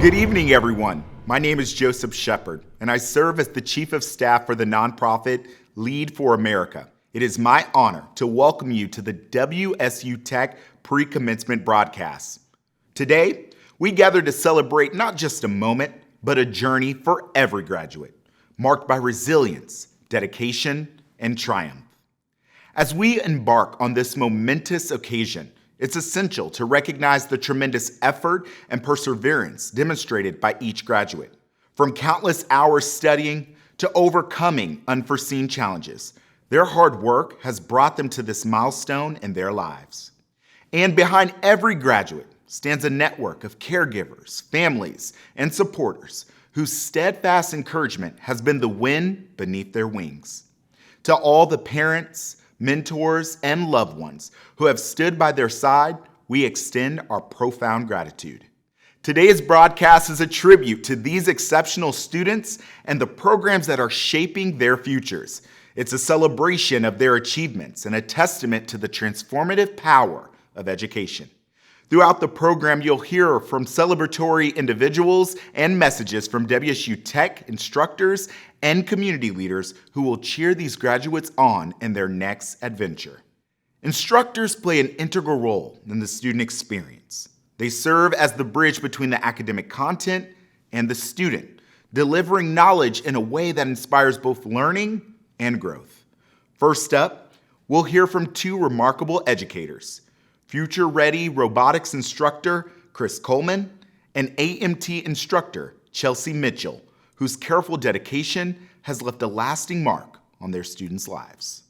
Good evening, everyone. My name is Joseph Shepard, and I serve as the Chief of Staff for the nonprofit Lead for America. It is my honor to welcome you to the WSU Tech Pre-Commencement broadcast. Today, we gather to celebrate not just a moment, but a journey for every graduate, marked by resilience, dedication, and triumph. As we embark on this momentous occasion, it's essential to recognize the tremendous effort and perseverance demonstrated by each graduate. From countless hours studying to overcoming unforeseen challenges, their hard work has brought them to this milestone in their lives. And behind every graduate stands a network of caregivers, families, and supporters whose steadfast encouragement has been the wind beneath their wings. To all the parents, mentors, and loved ones who have stood by their side, we extend our profound gratitude. Today's broadcast is a tribute to these exceptional students and the programs that are shaping their futures. It's a celebration of their achievements and a testament to the transformative power of education. Throughout the program, you'll hear from celebratory individuals and messages from WSU Tech instructors and community leaders who will cheer these graduates on in their next adventure. Instructors play an integral role in the student experience. They serve as the bridge between the academic content and the student, delivering knowledge in a way that inspires both learning and growth. First up, we'll hear from two remarkable educators, future-ready robotics instructor Chris Coleman and AMT instructor Chelsea Mitchell, whose careful dedication has left a lasting mark on their students' lives.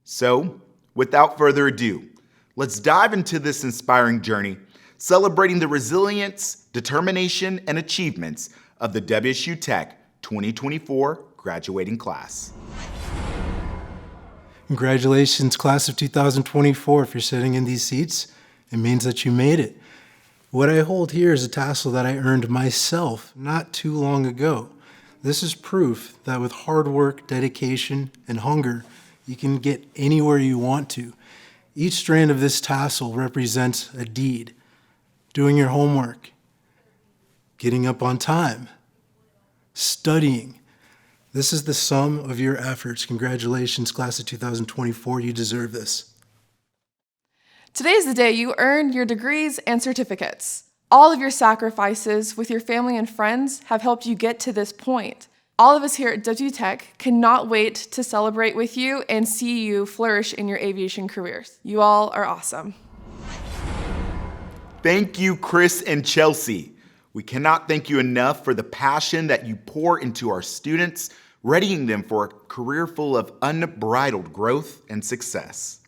So, without further ado, let's dive into this inspiring journey, celebrating the resilience, determination, and achievements of the WSU Tech 2024 graduating class. Congratulations, class of 2024. If you're sitting in these seats, it means that you made it. What I hold here is a tassel that I earned myself not too long ago. This is proof that with hard work, dedication, and hunger, you can get anywhere you want to. Each strand of this tassel represents a deed: doing your homework, getting up on time, studying. This is the sum of your efforts. Congratulations, class of 2024. You deserve this. Today is the day you earn your degrees and certificates. All of your sacrifices with your family and friends have helped you get to this point. All of us here at WSU Tech cannot wait to celebrate with you and see you flourish in your aviation careers. You all are awesome. Thank you, Chris and Chelsea. We cannot thank you enough for the passion that you pour into our students, readying them for a career full of unbridled growth and success.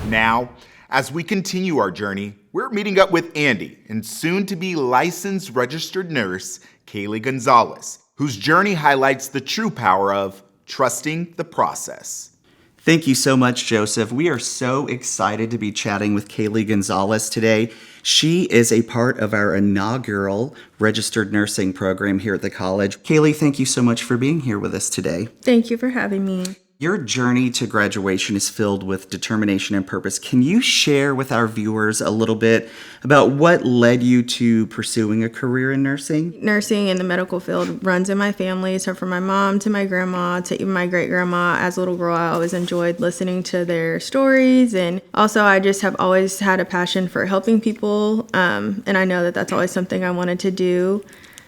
Now, as we continue our journey, we're meeting up with Andy and soon-to-be licensed registered nurse, Kaylee Gonzalez, whose journey highlights the true power of trusting the process. Thank you so much, Joseph. We are so excited to be chatting with Kaylee Gonzalez today. She is a part of our inaugural registered nursing program here at the college. Kaylee, thank you so much for being here with us today. Thank you for having me. Your journey to graduation is filled with determination and purpose. Can you share with our viewers a little bit about what led you to pursuing a career in nursing? Nursing in the medical field runs in my family. So from my mom to my grandma to even my great-grandma, as a little girl, I always enjoyed listening to their stories. And also I just have always had a passion for helping people. And I know that that's always something I wanted to do.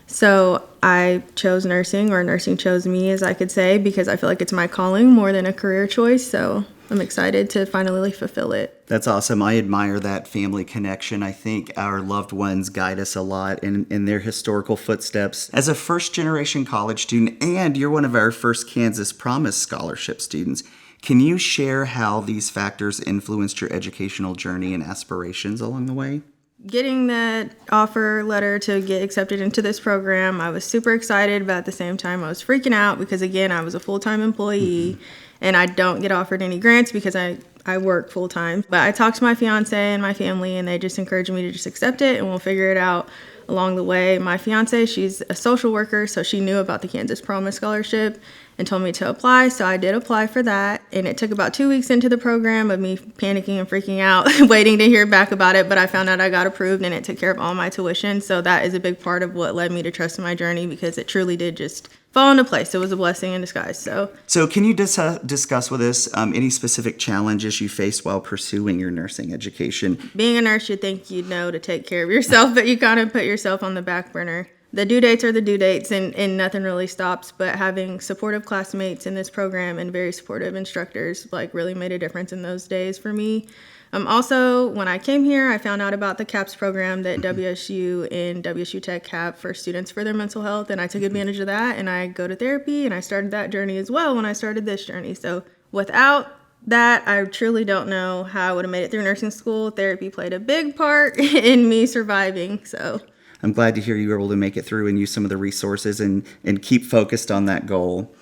So I chose nursing, or nursing chose me, as I could say, because I feel like it's my calling more than a career choice. So I'm excited to finally fulfill it. That's awesome. I admire that family connection. I think our loved ones guide us a lot in their historical footsteps. As a first-generation college student, and you're one of our first Kansas Promise Scholarship students, can you share how these factors influenced your educational journey and aspirations along the way? Getting that offer letter to get accepted into this program, I was super excited, but at the same time, I was freaking out because, again, I was a full-time employee and I don't get offered any grants because I work full-time. But I talked to my fiance and my family, and they just encouraged me to just accept it, and we'll figure it out along the way. My fiance, she's a social worker, so she knew about the Kansas Promise Scholarship, and told me to apply. So I did apply for that. And it took about 2 weeks into the program of me panicking and freaking out, waiting to hear back about it. But I found out I got approved and it took care of all my tuition. So that is a big part of what led me to trust in my journey, because it truly did just fall into place. It was a blessing in disguise. So can you discuss with us any specific challenges you faced while pursuing your nursing education? Being a nurse, you'd think you'd know to take care of yourself, but you kind of put yourself on the back burner. The due dates are the due dates, and nothing really stops. But having supportive classmates in this program and very supportive instructors really made a difference in those days for me. Also, when I came here, I found out about the CAPS program that WSU and WSU Tech have for students for their mental health, and I took advantage of that, and I go to therapy, and I started that journey as well when I started this journey. So without that, I truly don't know how I would have made it through nursing school. Therapy played a big part in me surviving, so. I'm glad to hear you were able to make it through and use some of the resources and keep focused on that goal.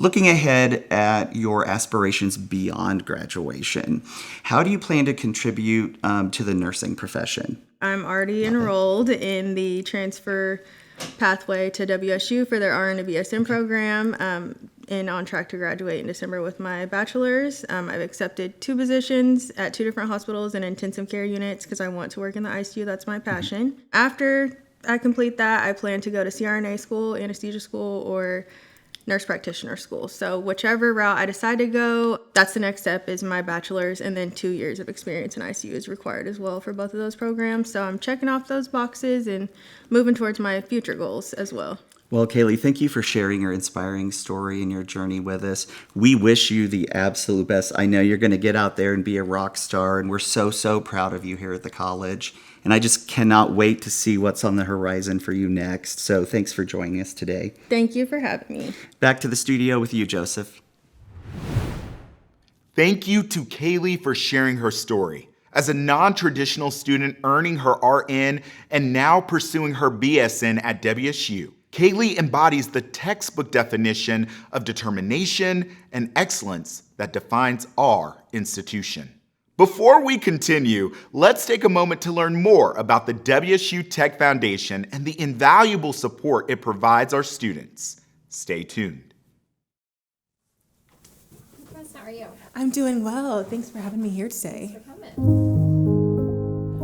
Looking ahead at your aspirations beyond graduation, how do you plan to contribute to the nursing profession? I'm already enrolled in the transfer pathway to WSU for their RN to BSN program, and on track to graduate in December with my bachelor's. I've accepted 2 positions at 2 different hospitals in intensive care units because I want to work in the ICU. That's my passion. After I complete that, I plan to go to CRNA school, anesthesia school, or nurse practitioner school. So whichever route I decide to go, that's the next step, is my bachelor's, and then 2 years of experience in ICU is required as well for both of those programs. So I'm checking off those boxes and moving towards my future goals as well. Well, Kaylee, thank you for sharing your inspiring story and your journey with us. We wish you the absolute best. I know you're going to get out there and be a rock star, and we're so proud of you here at the college. And I just cannot wait to see what's on the horizon for you next. So thanks for joining us today. Thank you for having me. Back to the studio with you, Joseph. Thank you to Kaylee for sharing her story. As a non-traditional student earning her RN and now pursuing her BSN at WSU, Kaylee embodies the textbook definition of determination and excellence that defines our institution. Before we continue, let's take a moment to learn more about the WSU Tech Foundation and the invaluable support it provides our students. Stay tuned. Chris, how are you? I'm doing well. Thanks for having me here today. Thanks for coming.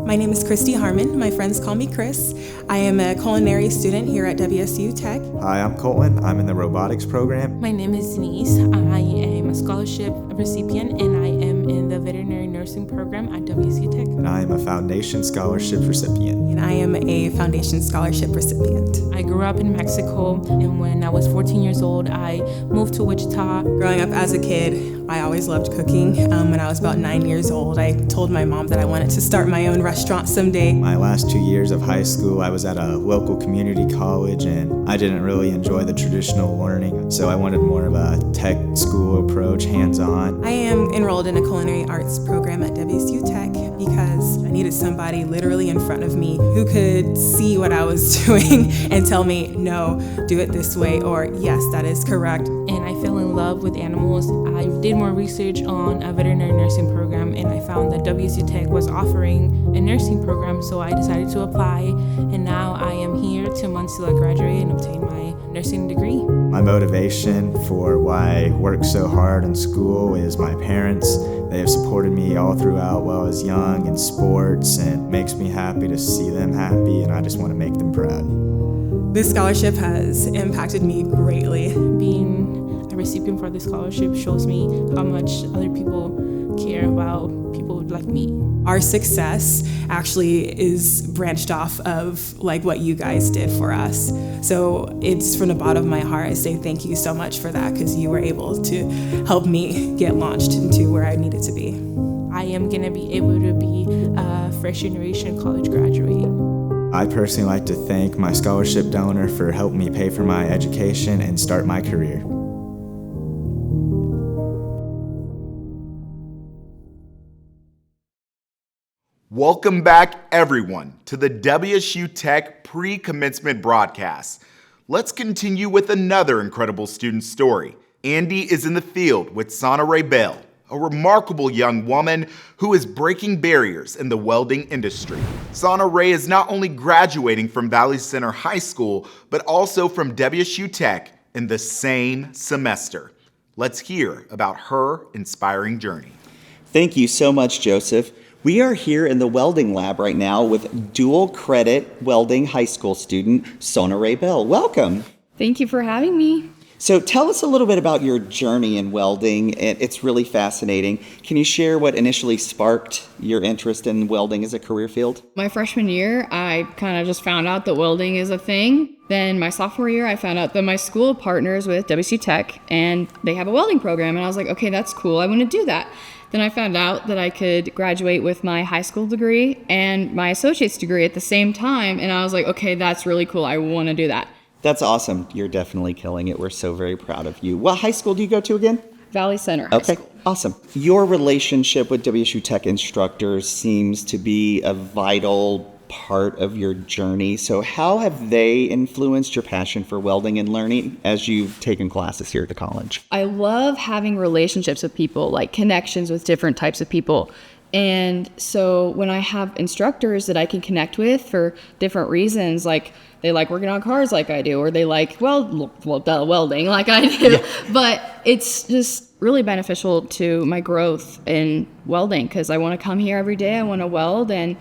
My name is Christy Harmon. My friends call me Chris. I am a culinary student here at WSU Tech. Hi, I'm Colton. I'm in the robotics program. My name is Denise. I am a scholarship recipient, and I am in the veterinary nursing program at WSU Tech. And I am a foundation scholarship recipient. And I am a foundation scholarship recipient. I grew up in Mexico, and when I was 14 years old, I moved to Wichita. Growing up as a kid, I always loved cooking. When I was about 9 years old, I told my mom that I wanted to start my own restaurant someday. My last 2 years of high school, I was at a local community college, and I didn't really enjoy the traditional learning, so I wanted more of a tech school approach, hands-on. I am enrolled in a culinary arts program at WSU Tech because I needed somebody literally in front of me who could see what I was doing and tell me, no, do it this way, or yes, that is correct. And I fell in love with animals. I did more research on a veterinary nursing program, and I found that WSU Tech was offering a nursing program, so I decided to apply, and now I am here 2 months till I graduate and obtain my nursing degree. My motivation for why I work so hard in school is my parents. They have supported me all throughout while I was young in sports, and it makes me happy to see them happy, and I just want to make them proud. This scholarship has impacted me greatly. Being a recipient for this scholarship shows me how much other people care about people like me. Our success actually is branched off of what you guys did for us. So it's from the bottom of my heart. I say thank you so much for that, because you were able to help me get launched into where I needed to be. I am going to be able to be a first generation college graduate. I personally like to thank my scholarship donor for helping me pay for my education and start my career. Welcome back, everyone, to the WSU Tech Pre-Commencement broadcast. Let's continue with another incredible student story. Andy is in the field with Sana Ray Bell, a remarkable young woman who is breaking barriers in the welding industry. Sana Ray is not only graduating from Valley Center High School, but also from WSU Tech in the same semester. Let's hear about her inspiring journey. Thank you so much, Joseph. We are here in the welding lab right now with dual credit welding high school student Sona Ray Bell. Welcome. Thank you for having me. So tell us a little bit about your journey in welding. It's really fascinating. Can you share what initially sparked your interest in welding as a career field? My freshman year, I kind of just found out that welding is a thing. Then my sophomore year, I found out that my school partners with WSU Tech and they have a welding program. And I was like, okay, that's cool. I want to do that. Then I found out that I could graduate with my high school degree and my associate's degree at the same time. And I was like, okay, that's really cool. I want to do that. That's awesome. You're definitely killing it. We're so very proud of you. What high school do you go to again? Valley Center High Okay, School. awesome. Your relationship with WSU Tech instructors seems to be a vital part of your journey. So how have they influenced your passion for welding and learning as you've taken classes here at the college? I love having relationships with people, like connections with different types of people. And so when I have instructors that I can connect with for different reasons, like they like working on cars like I do, or they like welding like I do. Yeah. But it's just really beneficial to my growth in welding because I want to come here every day. I want to weld, and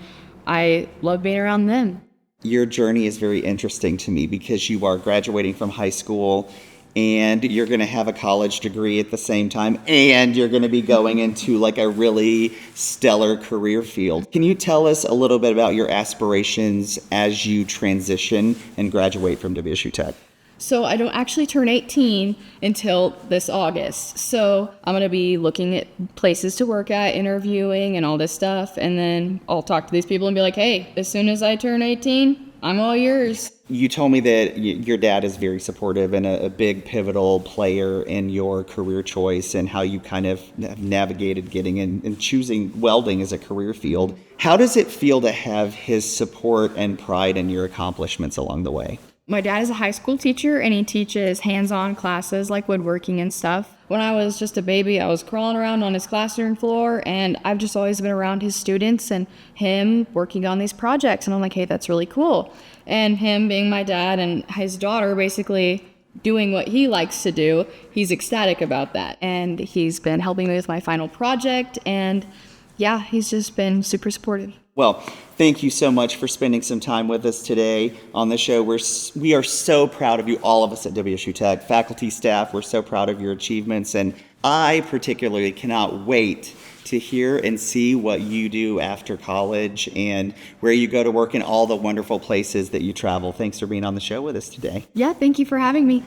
I love being around them. Your journey is very interesting to me because you are graduating from high school and you're going to have a college degree at the same time, and you're going to be going into like a really stellar career field. Can you tell us a little bit about your aspirations as you transition and graduate from WSU Tech? So I don't actually turn 18 until this August. So I'm going to be looking at places to work at, interviewing and all this stuff. And then I'll talk to these people and be like, hey, as soon as I turn 18, I'm all yours. You told me that your dad is very supportive and a big pivotal player in your career choice and how you kind of navigated getting in and choosing welding as a career field. How does it feel to have his support and pride in your accomplishments along the way? My dad is a high school teacher, and he teaches hands-on classes like woodworking and stuff. When I was just a baby, I was crawling around on his classroom floor, and I've just always been around his students and him working on these projects. And I'm like, hey, that's really cool. And him being my dad and his daughter basically doing what he likes to do, he's ecstatic about that. And he's been helping me with my final project, and yeah, he's just been super supportive. Well, thank you so much for spending some time with us today on the show. We are so proud of you, all of us at WSU Tech, faculty, staff. We're so proud of your achievements, and I particularly cannot wait to hear and see what you do after college and where you go to work and all the wonderful places that you travel. Thanks for being on the show with us today. Yeah, thank you for having me.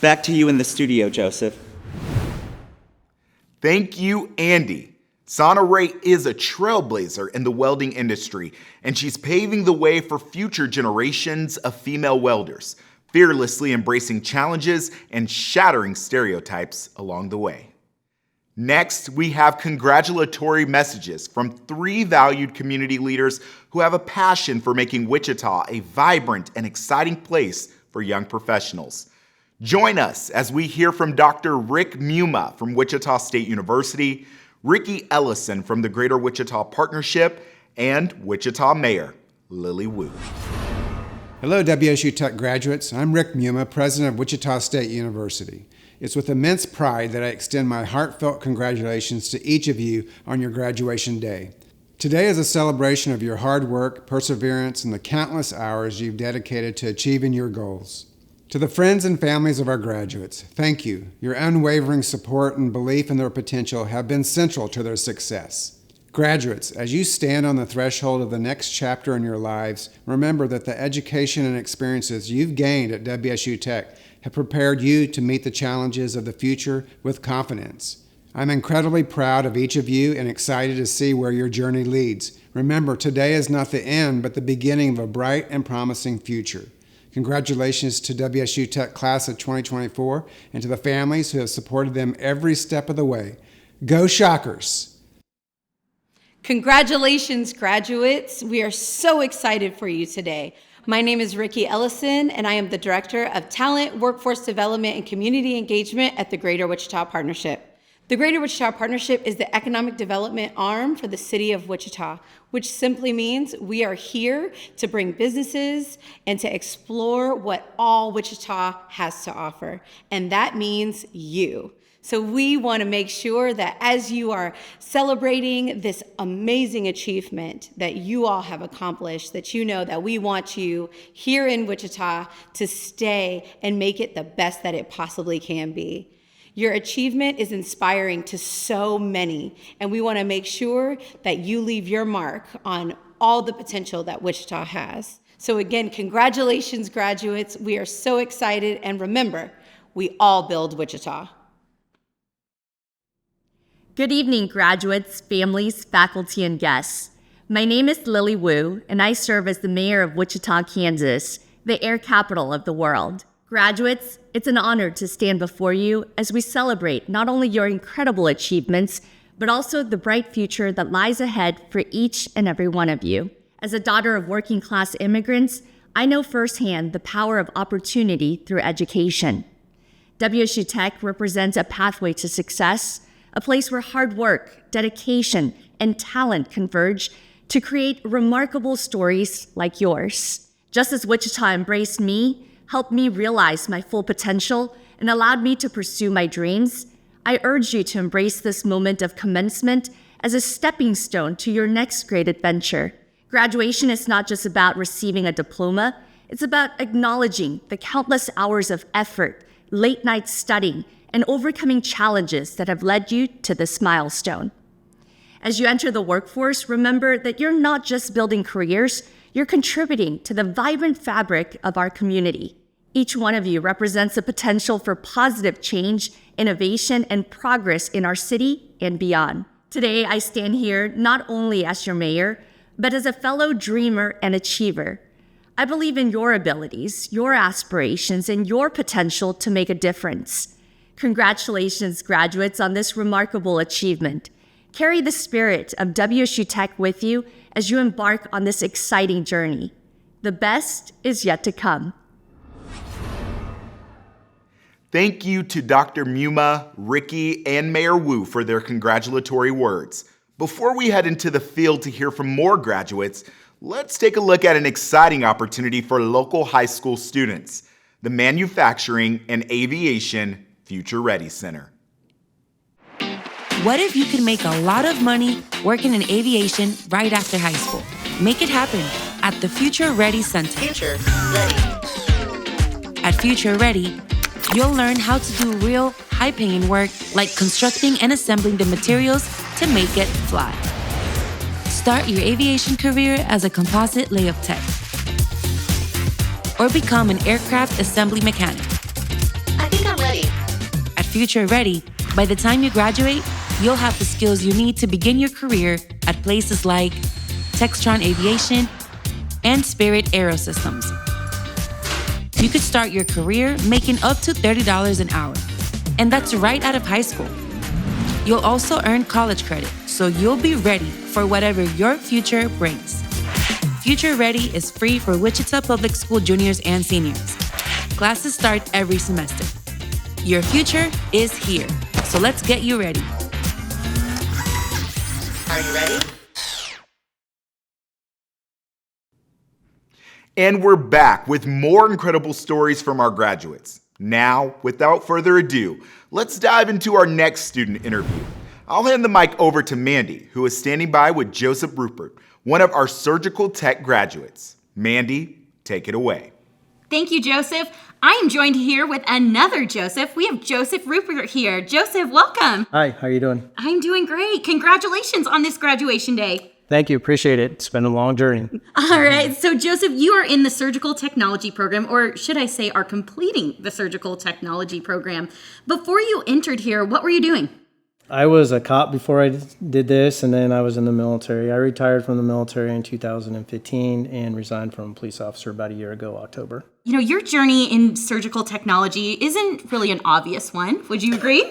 Back to you in the studio, Joseph. Thank you, Andy. Sona Ray is a trailblazer in the welding industry, and she's paving the way for future generations of female welders, fearlessly embracing challenges and shattering stereotypes along the way. Next, we have congratulatory messages from 3 valued community leaders who have a passion for making Wichita a vibrant and exciting place for young professionals. Join us as we hear from Dr. Rick Muma from Wichita State University, Ricky Ellison from the Greater Wichita Partnership, and Wichita Mayor Lily Wu. Hello, WSU Tech graduates. I'm Rick Muma, president of Wichita State University. It's with immense pride that I extend my heartfelt congratulations to each of you on your graduation day. Today is a celebration of your hard work, perseverance, and the countless hours you've dedicated to achieving your goals. To the friends and families of our graduates, thank you. Your unwavering support and belief in their potential have been central to their success. Graduates, as you stand on the threshold of the next chapter in your lives, remember that the education and experiences you've gained at WSU Tech have prepared you to meet the challenges of the future with confidence. I'm incredibly proud of each of you and excited to see where your journey leads. Remember, today is not the end, but the beginning of a bright and promising future. Congratulations to WSU Tech Class of 2024 and to the families who have supported them every step of the way. Go Shockers! Congratulations, graduates. We are so excited for you today. My name is Ricky Ellison, and I am the Director of Talent, Workforce Development, and Community Engagement at the Greater Wichita Partnership. The Greater Wichita Partnership is the economic development arm for the city of Wichita, which simply means we are here to bring businesses and to explore what all Wichita has to offer. And that means you. So we want to make sure that as you are celebrating this amazing achievement that you all have accomplished, that you know that we want you here in Wichita to stay and make it the best that it possibly can be. Your achievement is inspiring to so many, and we want to make sure that you leave your mark on all the potential that Wichita has. So again, congratulations, graduates. We are so excited, and remember, we all build Wichita. Good evening, graduates, families, faculty, and guests. My name is Lily Wu, and I serve as the mayor of Wichita, Kansas, the air capital of the world. Graduates, it's an honor to stand before you as we celebrate not only your incredible achievements, but also the bright future that lies ahead for each and every one of you. As a daughter of working-class immigrants, I know firsthand the power of opportunity through education. WSU Tech represents a pathway to success, a place where hard work, dedication, and talent converge to create remarkable stories like yours. Just as Wichita embraced me, helped me realize my full potential, and allowed me to pursue my dreams, I urge you to embrace this moment of commencement as a stepping stone to your next great adventure. Graduation is not just about receiving a diploma, it's about acknowledging the countless hours of effort, late night studying, and overcoming challenges that have led you to this milestone. As you enter the workforce, remember that you're not just building careers, you're contributing to the vibrant fabric of our community. Each one of you represents a potential for positive change, innovation, and progress in our city and beyond. Today, I stand here not only as your mayor, but as a fellow dreamer and achiever. I believe in your abilities, your aspirations, and your potential to make a difference. Congratulations, graduates, on this remarkable achievement. Carry the spirit of WSU Tech with you as you embark on this exciting journey. The best is yet to come. Thank you to Dr. Muma, Ricky, and Mayor Wu for their congratulatory words. Before we head into the field to hear from more graduates, let's take a look at an exciting opportunity for local high school students, the Manufacturing and Aviation Future Ready Center. What if you could make a lot of money working in aviation right after high school? Make it happen at the Future Ready Center. Future Ready. At Future Ready, you'll learn how to do real, high-paying work like constructing and assembling the materials to make it fly. Start your aviation career as a composite layup tech. Or become an aircraft assembly mechanic. I think I'm ready. At Future Ready, by the time you graduate, you'll have the skills you need to begin your career at places like Textron Aviation and Spirit Aerosystems. You could start your career making up to $30 an hour, and that's right out of high school. You'll also earn college credit, so you'll be ready for whatever your future brings. Future Ready is free for Wichita Public School juniors and seniors. Classes start every semester. Your future is here, so let's get you ready. Are you ready? And we're back with more incredible stories from our graduates. Now, without further ado, let's dive into our next student interview. I'll hand the mic over to Mandy, who is standing by with Joseph Rupert, one of our surgical tech graduates. Mandy, take it away. Thank you, Joseph. I am joined here with another Joseph. We have Joseph Rupert here. Joseph, welcome. Hi, how are you doing? I'm doing great. Congratulations on this graduation day. Thank you, appreciate it. It's been a long journey. All right, so Joseph, you are in the surgical technology program, or should I say are completing the surgical technology program. Before you entered here, what were you doing? I was a cop before I did this, and then I was in the military. I retired from the military in 2015 and resigned from police officer about a year ago, October. You know, your journey in surgical technology isn't really an obvious one. Would you agree?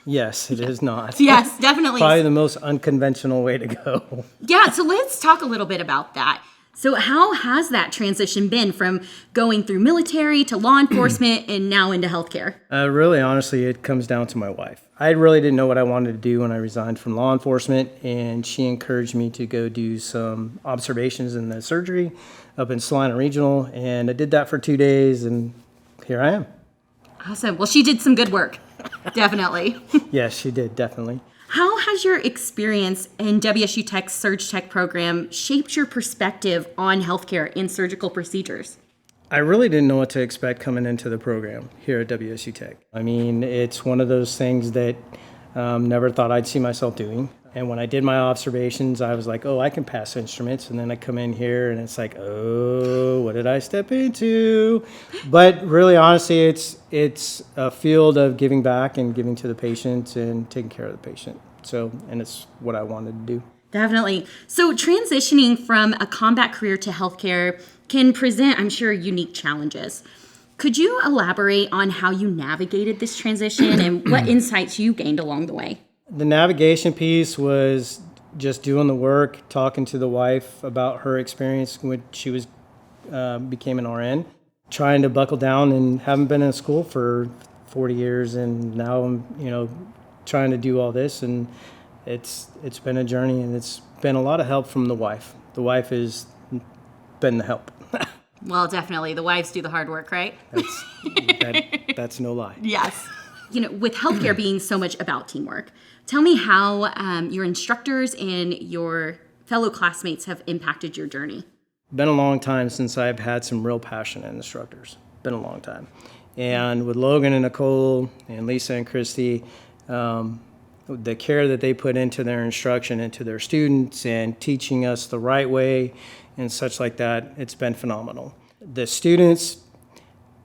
Yes, it is not. Yes, definitely. Probably the most unconventional way to go. Yeah, so let's talk a little bit about that. So how has that transition been from going through military to law enforcement and now into healthcare? Really, honestly, it comes down to my wife. I really didn't know what I wanted to do when I resigned from law enforcement, and she encouraged me to go do some observations in the surgery up in Salina Regional, and I did that for 2 days, and here I am. Awesome. Well, she did some good work. Definitely. Yes, she did, definitely. How has your experience in WSU Tech's Surge Tech program shaped your perspective on healthcare and surgical procedures? I really didn't know what to expect coming into the program here at WSU Tech. I mean, it's one of those things that never thought I'd see myself doing. And when I did my observations, I was like, oh, I can pass instruments. And then I come in here and it's like, oh, what did I step into? But really, honestly, it's a field of giving back and giving to the patient and taking care of the patient. So, and it's what I wanted to do. Definitely. So transitioning from a combat career to healthcare can present, I'm sure, unique challenges. Could you elaborate on how you navigated this transition and what insights you gained along the way? The navigation piece was just doing the work, talking to the wife about her experience when she was became an RN, trying to buckle down, and haven't been in school for 40 years, and now I'm trying to do all this, and it's been a journey, and it's been a lot of help from the wife. The wife has been the help. Well, definitely. The wives do the hard work, right? That's no lie. Yes. With healthcare being so much about teamwork, tell me how your instructors and your fellow classmates have impacted your journey. Been a long time since I've had some real passionate instructors. Been a long time. And with Logan and Nicole and Lisa and Christy, the care that they put into their instruction, into their students, and teaching us the right way and such like that, it's been phenomenal. The students,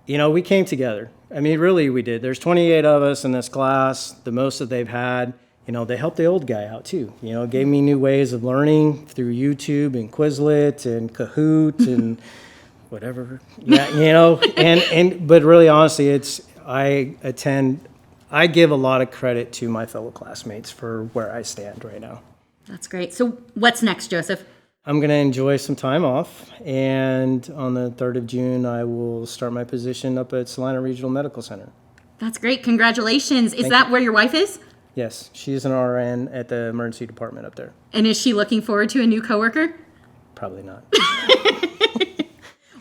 we came together. I mean, really, we did. There's 28 of us in this class, the most that they've had. They helped the old guy out too. Gave me new ways of learning through YouTube and Quizlet and Kahoot and whatever. Yeah, but really, honestly, I give a lot of credit to my fellow classmates for where I stand right now. That's great. So what's next, Joseph? I'm going to enjoy some time off, and on the 3rd of June, I will start my position up at Salina Regional Medical Center. That's great. Congratulations. Is that where your wife is? Yes, she's an RN at the emergency department up there. And is she looking forward to a new coworker? Probably not.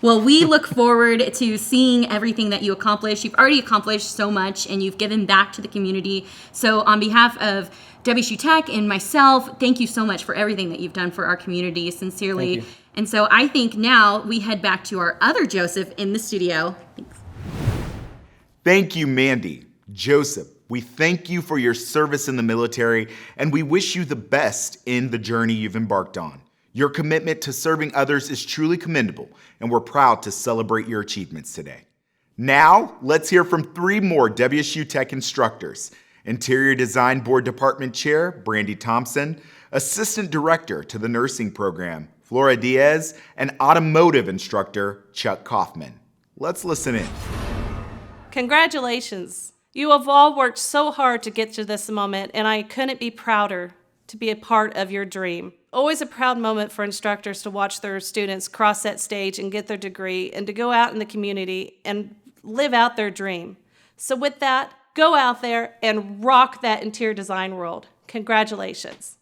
Well, we look forward to seeing everything that you accomplish. You've already accomplished so much, and you've given back to the community. So on behalf of WSU Tech and myself, thank you so much for everything that you've done for our community, sincerely. Thank you. And so I think now we head back to our other Joseph in the studio. Thanks. Thank you, Mandy. Joseph, we thank you for your service in the military, and we wish you the best in the journey you've embarked on. Your commitment to serving others is truly commendable, and we're proud to celebrate your achievements today. Now, let's hear from 3 more WSU Tech instructors. Interior Design Board Department Chair, Brandy Thompson, Assistant Director to the Nursing Program, Flora Diaz, and Automotive Instructor, Chuck Kaufman. Let's listen in. Congratulations. You have all worked so hard to get to this moment, and I couldn't be prouder to be a part of your dream. Always a proud moment for instructors to watch their students cross that stage and get their degree, and to go out in the community and live out their dream. So with that, go out there and rock that interior design world. Congratulations.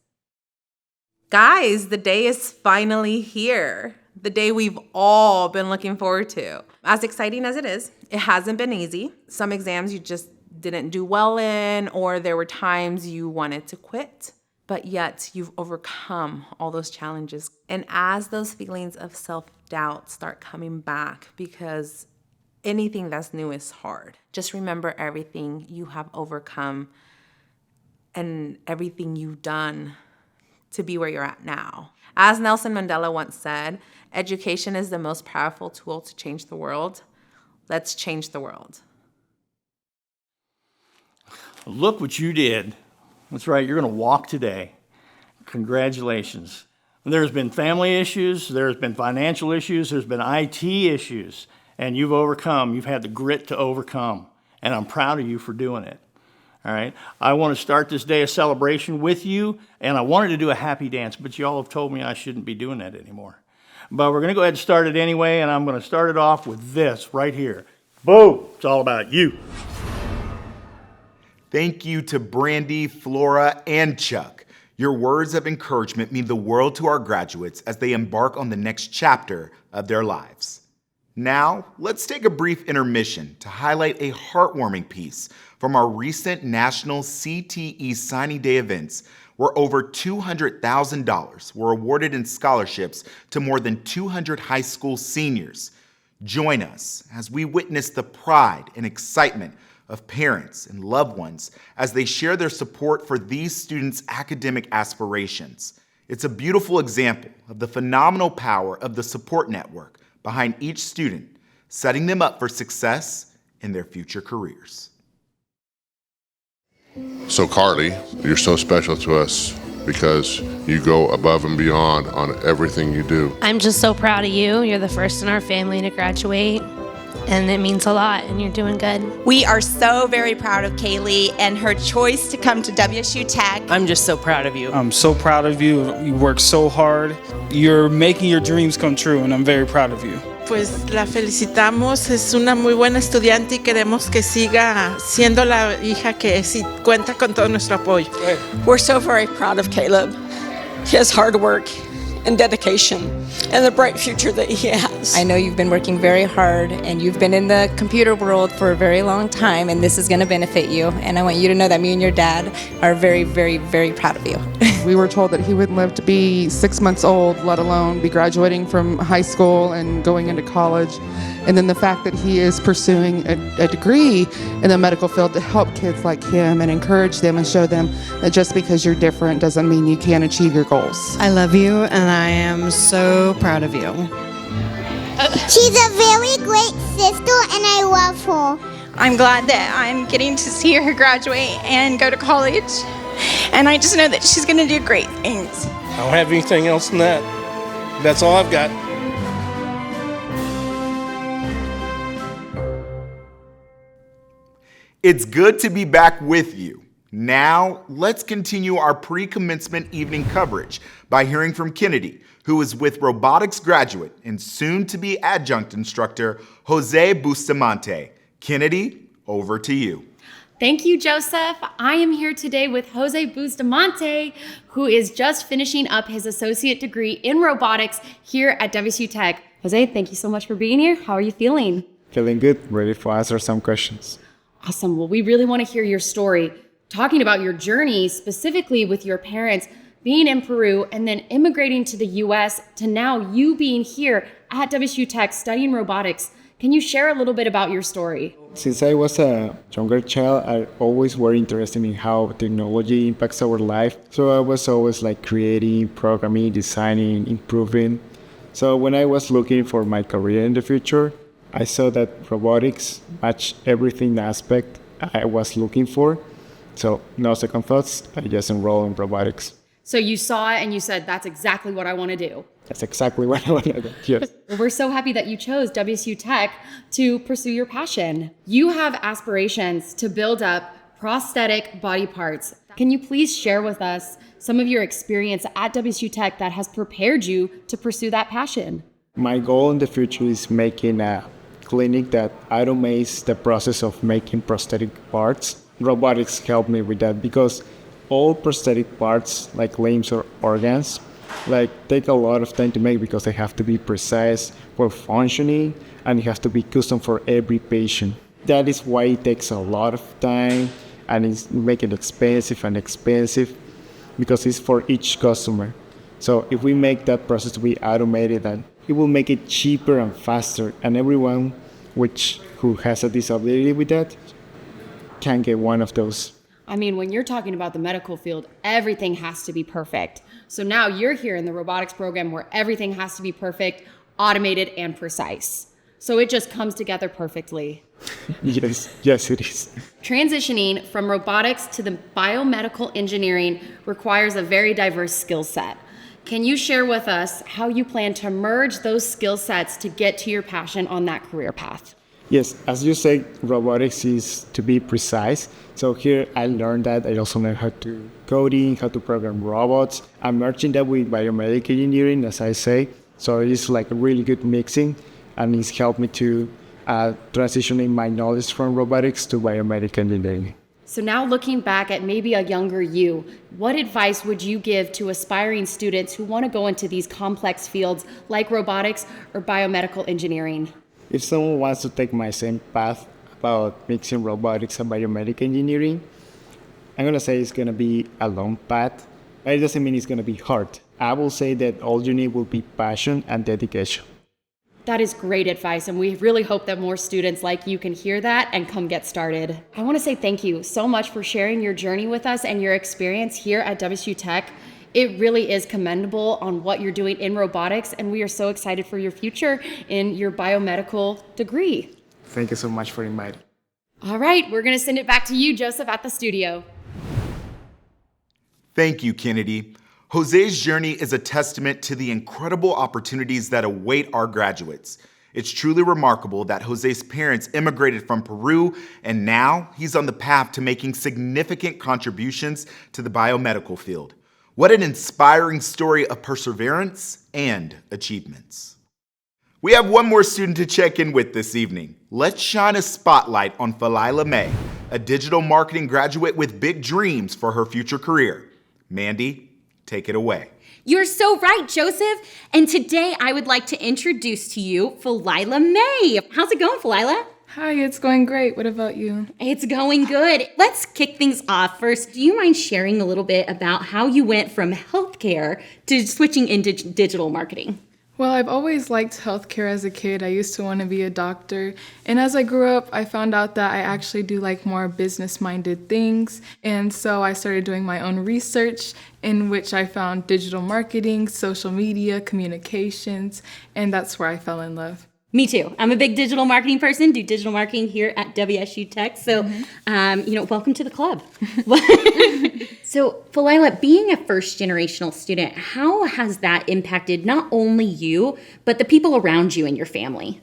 Guys, the day is finally here. The day we've all been looking forward to. As exciting as it is, it hasn't been easy. Some exams you just didn't do well in, or there were times you wanted to quit, but yet you've overcome all those challenges. And as those feelings of self-doubt start coming back, because anything that's new is hard, just remember everything you have overcome and everything you've done to be where you're at now. As Nelson Mandela once said, education is the most powerful tool to change the world. Let's change the world. Look what you did. That's right, you're going to walk today. Congratulations. There's been family issues, there's been financial issues, there's been IT issues, and you've overcome. You've had the grit to overcome, and I'm proud of you for doing it. All right, I want to start this day of celebration with you, and I wanted to do a happy dance, but y'all have told me I shouldn't be doing that anymore. But we're going to go ahead and start it anyway, and I'm going to start it off with this right here. Boo! It's all about you. Thank you to Brandy, Flora, and Chuck. Your words of encouragement mean the world to our graduates as they embark on the next chapter of their lives. Now, let's take a brief intermission to highlight a heartwarming piece from our recent National CTE Signing Day events, where over $200,000 were awarded in scholarships to more than 200 high school seniors. Join us as we witness the pride and excitement of parents and loved ones as they share their support for these students' academic aspirations. It's a beautiful example of the phenomenal power of the support network behind each student, setting them up for success in their future careers. So Carly, you're so special to us because you go above and beyond on everything you do. I'm just so proud of you. You're the first in our family to graduate, and it means a lot, and you're doing good. We are so very proud of Kaylee and her choice to come to WSU Tech. I'm just so proud of you. I'm so proud of you. You work so hard. You're making your dreams come true, and I'm very proud of you. Pues la felicitamos, es una muy buena estudiante y queremos que siga siendo la hija que sí cuenta con todo nuestro apoyo. We're so very proud of Caleb, his hard work and dedication, and the bright future that he has. I know you've been working very hard, and you've been in the computer world for a very long time, and this is going to benefit you. And I want you to know that me and your dad are very, very, very proud of you. We were told that he wouldn't live to be 6 months old, let alone be graduating from high school and going into college. And then the fact that he is pursuing a degree in the medical field to help kids like him and encourage them and show them that just because you're different doesn't mean you can't achieve your goals. I love you, and I am so proud of you. She's a very great sister, and I love her. I'm glad that I'm getting to see her graduate and go to college. And I just know that she's going to do great things. I don't have anything else than that. That's all I've got. It's good to be back with you. Now, let's continue our pre-commencement evening coverage by hearing from Kennedy, who is with robotics graduate and soon-to-be adjunct instructor Jose Bustamante. Kennedy, over to you. Thank you, Joseph. I am here today with Jose Bustamante, who is just finishing up his associate degree in robotics here at WSU Tech. Jose, thank you so much for being here. How are you feeling? Feeling good, ready to answer some questions. Awesome. Well, we really want to hear your story, talking about your journey, specifically with your parents being in Peru and then immigrating to the U.S. to now you being here at WSU Tech studying robotics. Can you share a little bit about your story? Since I was a younger child, I always were interested in how technology impacts our life. So I was always like creating, programming, designing, improving. So when I was looking for my career in the future, I saw that robotics matched everything aspect I was looking for. So no second thoughts, I just enrolled in robotics. So you saw it and you said, that's exactly what I want to do. That's exactly what I want to do, yes. Well, we're so happy that you chose WSU Tech to pursue your passion. You have aspirations to build up prosthetic body parts. Can you please share with us some of your experience at WSU Tech that has prepared you to pursue that passion? My goal in the future is making a clinic that automates the process of making prosthetic parts. Robotics help me with that because all prosthetic parts, like limbs or organs, take a lot of time to make because they have to be precise for functioning and it has to be custom for every patient. That is why it takes a lot of time and it's making it expensive because it's for each customer. So if we make that process to be automated, then it will make it cheaper and faster, and everyone who has a disability with that can get one of those. I mean, when you're talking about the medical field, everything has to be perfect. So now you're here in the robotics program where everything has to be perfect, automated, and precise. So it just comes together perfectly. Yes, it is. Transitioning from robotics to the biomedical engineering requires a very diverse skill set. Can you share with us how you plan to merge those skill sets to get to your passion on that career path? Yes, as you say, robotics is to be precise. So here I learned that. I also learned how to coding, how to program robots. I'm merging that with biomedical engineering, as I say. So it's like a really good mixing, and it's helped me to transitioning my knowledge from robotics to biomedical engineering. So now looking back at maybe a younger you, what advice would you give to aspiring students who want to go into these complex fields like robotics or biomedical engineering? If someone wants to take my same path about mixing robotics and biomedical engineering, I'm going to say it's going to be a long path, but it doesn't mean it's going to be hard. I will say that all you need will be passion and dedication. That is great advice, and we really hope that more students like you can hear that and come get started. I want to say thank you so much for sharing your journey with us and your experience here at WSU Tech. It really is commendable on what you're doing in robotics, and we are so excited for your future in your biomedical degree. Thank you so much for inviting. All right, we're going to send it back to you, Joseph, at the studio. Thank you, Kennedy. Jose's journey is a testament to the incredible opportunities that await our graduates. It's truly remarkable that Jose's parents immigrated from Peru, and now he's on the path to making significant contributions to the biomedical field. What an inspiring story of perseverance and achievements. We have one more student to check in with this evening. Let's shine a spotlight on Falila May, a digital marketing graduate with big dreams for her future career. Mandy, take it away. You're so right, Joseph. And today I would like to introduce to you Falila May. How's it going, Falila? Hi, it's going great. What about you? It's going good. Let's kick things off first. Do you mind sharing a little bit about how you went from healthcare to switching into digital marketing? Well, I've always liked healthcare as a kid. I used to want to be a doctor. And as I grew up, I found out that I actually do like more business-minded things. And so I started doing my own research, in which I found digital marketing, social media, communications, and that's where I fell in love. Me too. I'm a big digital marketing person, do digital marketing here at WSU Tech. So, welcome to the club. So, Falila, being a first generational student, how has that impacted not only you, but the people around you and your family?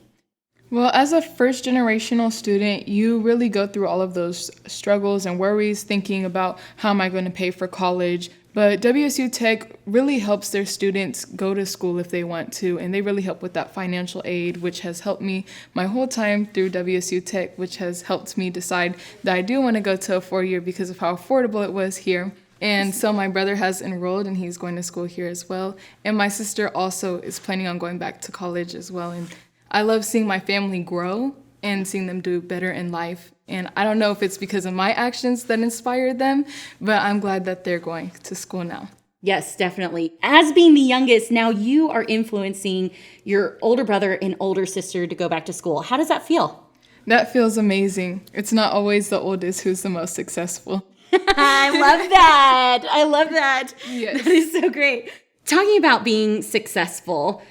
Well, as a first generational student, you really go through all of those struggles and worries, thinking about how am I going to pay for college. But WSU Tech really helps their students go to school if they want to, and they really help with that financial aid, which has helped me my whole time through WSU Tech, which has helped me decide that I do want to go to a 4-year because of how affordable it was here. And so my brother has enrolled, and he's going to school here as well. And my sister also is planning on going back to college as well. And I love seeing my family grow and seeing them do better in life. And I don't know if it's because of my actions that inspired them, but I'm glad that they're going to school now. Yes, definitely. As being the youngest, now you are influencing your older brother and older sister to go back to school. How does that feel? That feels amazing. It's not always the oldest who's the most successful. I love that. I love that. Yes. That is so great. Talking about being successful,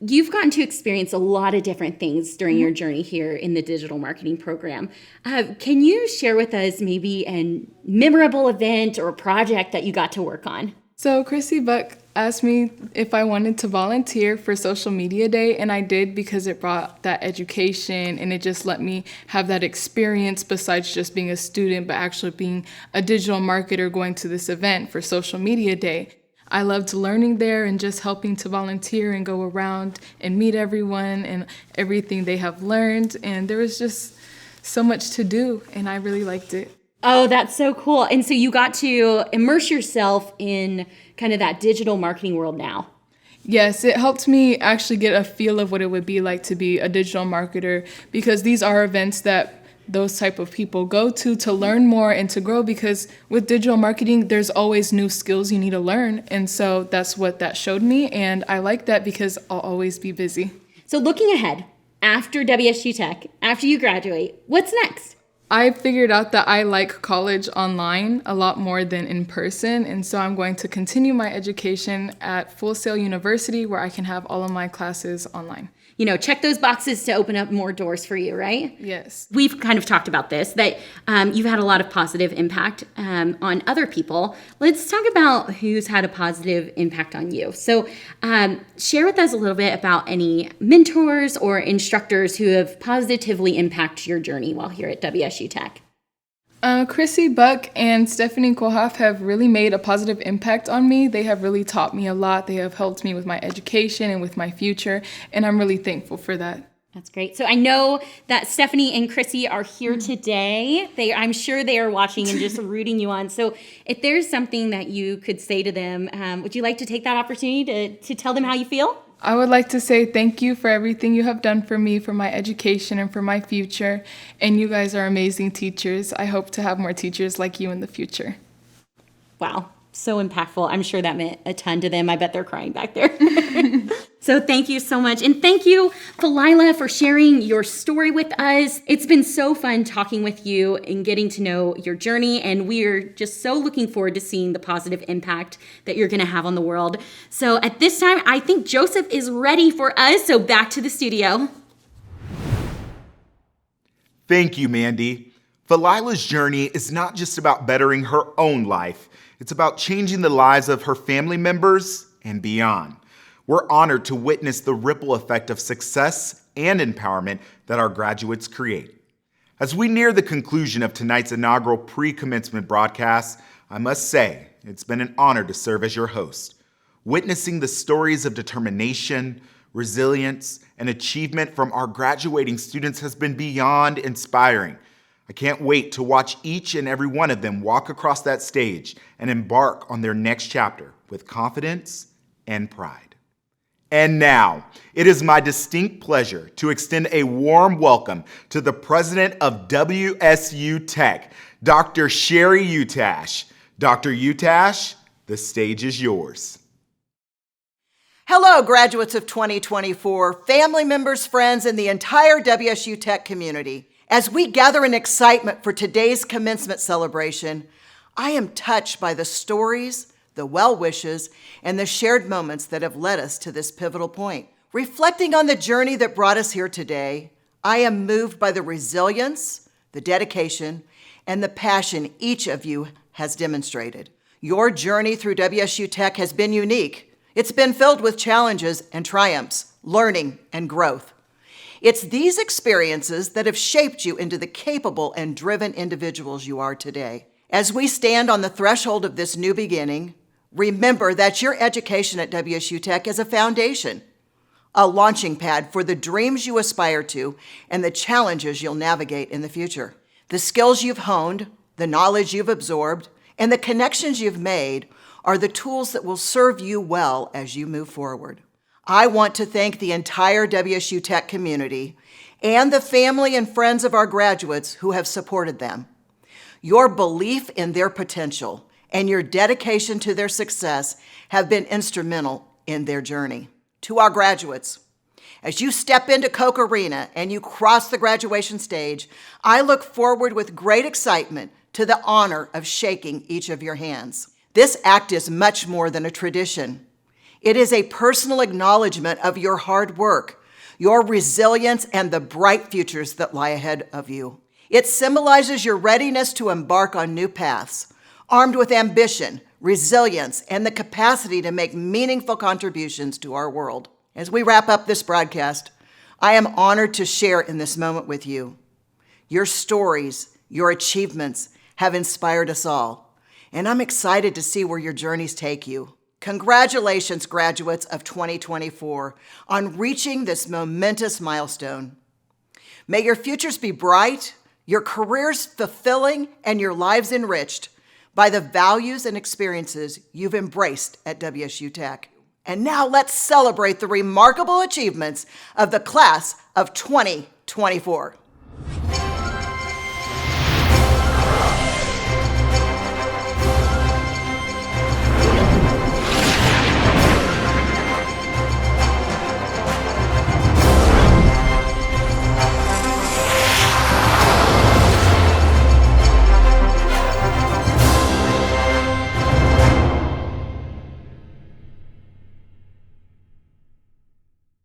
you've gotten to experience a lot of different things during your journey here in the digital marketing program. Can you share with us maybe a memorable event or project that you got to work on? So Chrissy Buck asked me if I wanted to volunteer for Social Media Day, and I did because it brought that education and it just let me have that experience besides just being a student, but actually being a digital marketer going to this event for Social Media Day. I loved learning there and just helping to volunteer and go around and meet everyone and everything they have learned. And there was just so much to do, and I really liked it. Oh, that's so cool. And so you got to immerse yourself in kind of that digital marketing world now. Yes, it helped me actually get a feel of what it would be like to be a digital marketer, because these are events that those type of people go to learn more and to grow, because with digital marketing, there's always new skills you need to learn. And so that's what that showed me. And I like that because I'll always be busy. So looking ahead, after WSU Tech, after you graduate, what's next? I figured out that I like college online a lot more than in person, and so I'm going to continue my education at Full Sail University, where I can have all of my classes online. You know, check those boxes to open up more doors for you, right? Yes. We've kind of talked about this, that you've had a lot of positive impact on other people. Let's talk about who's had a positive impact on you. So share with us a little bit about any mentors or instructors who have positively impacted your journey while here at WSU Tech. Chrissy Buck and Stephanie Kohlhoff have really made a positive impact on me. They have really taught me a lot. They have helped me with my education and with my future, and I'm really thankful for that. That's great. So I know that Stephanie and Chrissy are here today. I'm sure they are watching and just rooting you on. So if there's something that you could say to them, would you like to take that opportunity to tell them how you feel? I would like to say thank you for everything you have done for me, for my education, and for my future. And you guys are amazing teachers. I hope to have more teachers like you in the future. Wow, so impactful. I'm sure that meant a ton to them. I bet they're crying back there. So thank you so much. And thank you, Felila, for sharing your story with us. It's been so fun talking with you and getting to know your journey. And we're just so looking forward to seeing the positive impact that you're going to have on the world. So at this time, I think Joseph is ready for us. So back to the studio. Thank you, Mandy. Felila's journey is not just about bettering her own life. It's about changing the lives of her family members and beyond. We're honored to witness the ripple effect of success and empowerment that our graduates create. As we near the conclusion of tonight's inaugural pre-commencement broadcast, I must say it's been an honor to serve as your host. Witnessing the stories of determination, resilience, and achievement from our graduating students has been beyond inspiring. I can't wait to watch each and every one of them walk across that stage and embark on their next chapter with confidence and pride. And now, it is my distinct pleasure to extend a warm welcome to the president of WSU Tech, Dr. Sherry Utash. Dr. Utash, the stage is yours. Hello, graduates of 2024, family members, friends, and the entire WSU Tech community. As we gather in excitement for today's commencement celebration, I am touched by the stories, the well wishes, and the shared moments that have led us to this pivotal point. Reflecting on the journey that brought us here today, I am moved by the resilience, the dedication, and the passion each of you has demonstrated. Your journey through WSU Tech has been unique. It's been filled with challenges and triumphs, learning and growth. It's these experiences that have shaped you into the capable and driven individuals you are today. As we stand on the threshold of this new beginning, remember that your education at WSU Tech is a foundation, a launching pad for the dreams you aspire to and the challenges you'll navigate in the future. The skills you've honed, the knowledge you've absorbed, and the connections you've made are the tools that will serve you well as you move forward. I want to thank the entire WSU Tech community and the family and friends of our graduates who have supported them. Your belief in their potential and your dedication to their success have been instrumental in their journey. To our graduates, as you step into Koch Arena and you cross the graduation stage, I look forward with great excitement to the honor of shaking each of your hands. This act is much more than a tradition. It is a personal acknowledgement of your hard work, your resilience, and the bright futures that lie ahead of you. It symbolizes your readiness to embark on new paths, armed with ambition, resilience, and the capacity to make meaningful contributions to our world. As we wrap up this broadcast, I am honored to share in this moment with you. Your stories, your achievements have inspired us all, and I'm excited to see where your journeys take you. Congratulations, graduates of 2024, on reaching this momentous milestone. May your futures be bright, your careers fulfilling, and your lives enriched by the values and experiences you've embraced at WSU Tech. And now let's celebrate the remarkable achievements of the class of 2024.